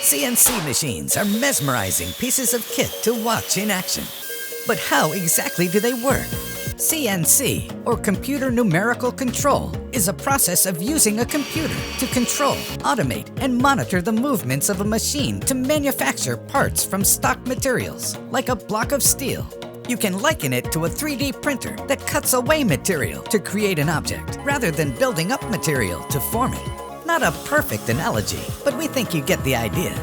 CNC machines are mesmerizing pieces of kit to watch in action. But how exactly do they work? CNC, or Computer Numerical Control, is a process of using a computer to control, automate, and monitor the movements of a machine to manufacture parts from stock materials, like a block of steel. You can liken it to a 3D printer that cuts away material to create an object, rather than building up material to form it. Not a perfect analogy, but we think you get the idea.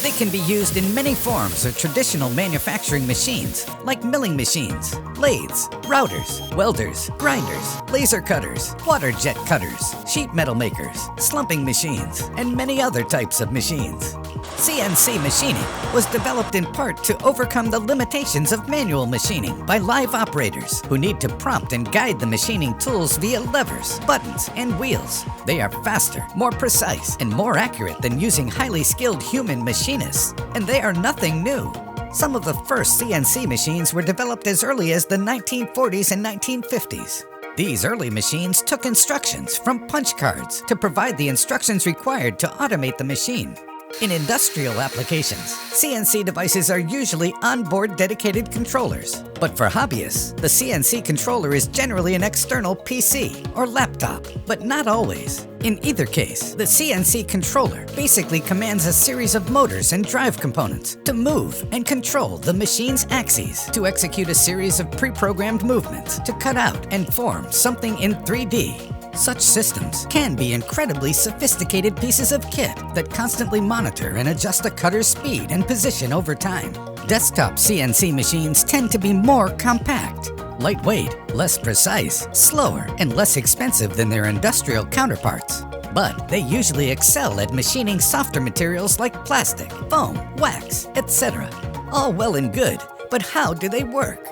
They can be used in many forms of traditional manufacturing machines, like milling machines, lathes, routers, welders, grinders, laser cutters, water jet cutters, sheet metal makers, slumping machines, and many other types of machines. CNC machining was developed in part to overcome the limitations of manual machining by live operators who need to prompt and guide the machining tools via levers, buttons, and wheels. They are faster, more precise, and more accurate than using highly skilled human machinists, and they are nothing new. Some of the first CNC machines were developed as early as the 1940s and 1950s. These early machines took instructions from punch cards to provide the instructions required to automate the machine. In industrial applications, CNC devices are usually onboard dedicated controllers. But for hobbyists, the CNC controller is generally an external PC or laptop, but not always. In either case, the CNC controller basically commands a series of motors and drive components to move and control the machine's axes, to execute a series of pre-programmed movements, to cut out and form something in 3D. Such systems can be incredibly sophisticated pieces of kit that constantly monitor and adjust a cutter's speed and position over time. Desktop CNC machines tend to be more compact, lightweight, less precise, slower, and less expensive than their industrial counterparts. But they usually excel at machining softer materials like plastic, foam, wax, etc. All well and good, but how do they work?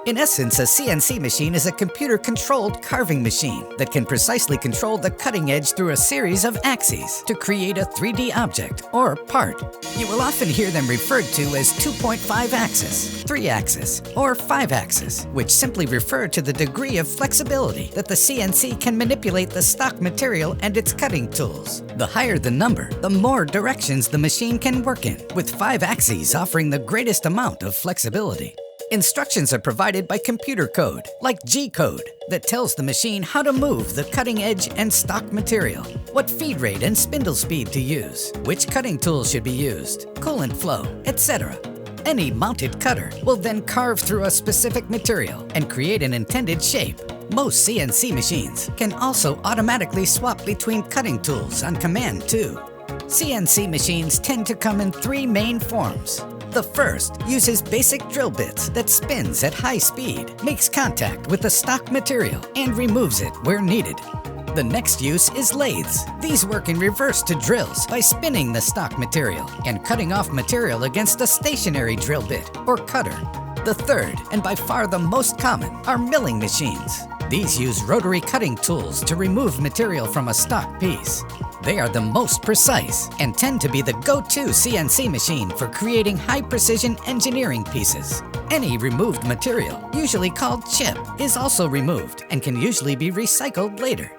In essence, a CNC machine is a computer-controlled carving machine that can precisely control the cutting edge through a series of axes to create a 3D object or part. You will often hear them referred to as 2.5-axis, 3-axis, or 5-axis, which simply refer to the degree of flexibility that the CNC can manipulate the stock material and its cutting tools. The higher the number, the more directions the machine can work in, with 5 axes offering the greatest amount of flexibility. Instructions are provided by computer code, like G-code, that tells the machine how to move the cutting edge and stock material, what feed rate and spindle speed to use, which cutting tool should be used, coolant flow, etc. Any mounted cutter will then carve through a specific material and create an intended shape. Most CNC machines can also automatically swap between cutting tools on command too. CNC machines tend to come in 3 main forms. The first uses basic drill bits that spins at high speed, makes contact with the stock material, and removes it where needed. The next use is lathes. These work in reverse to drills by spinning the stock material and cutting off material against a stationary drill bit or cutter. The third, and by far the most common, are milling machines. These use rotary cutting tools to remove material from a stock piece. They are the most precise and tend to be the go-to CNC machine for creating high-precision engineering pieces. Any removed material, usually called chip, is also removed and can usually be recycled later.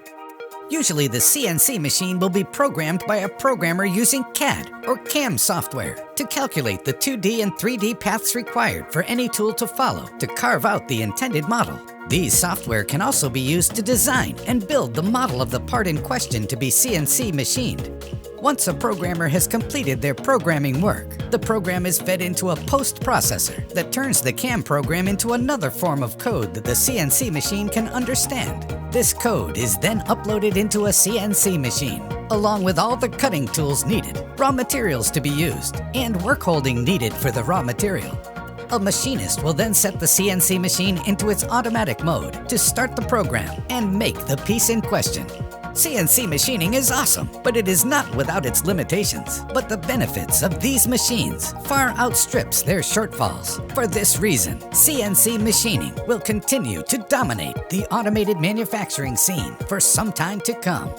Usually the CNC machine will be programmed by a programmer using CAD or CAM software to calculate the 2D and 3D paths required for any tool to follow to carve out the intended model. These software can also be used to design and build the model of the part in question to be CNC machined. Once a programmer has completed their programming work, the program is fed into a post-processor that turns the CAM program into another form of code that the CNC machine can understand. This code is then uploaded into a CNC machine, along with all the cutting tools needed, raw materials to be used, and work holding needed for the raw material. A machinist will then set the CNC machine into its automatic mode to start the program and make the piece in question. CNC machining is awesome, but it is not without its limitations. But the benefits of these machines far outstrips their shortfalls. For this reason, CNC machining will continue to dominate the automated manufacturing scene for some time to come.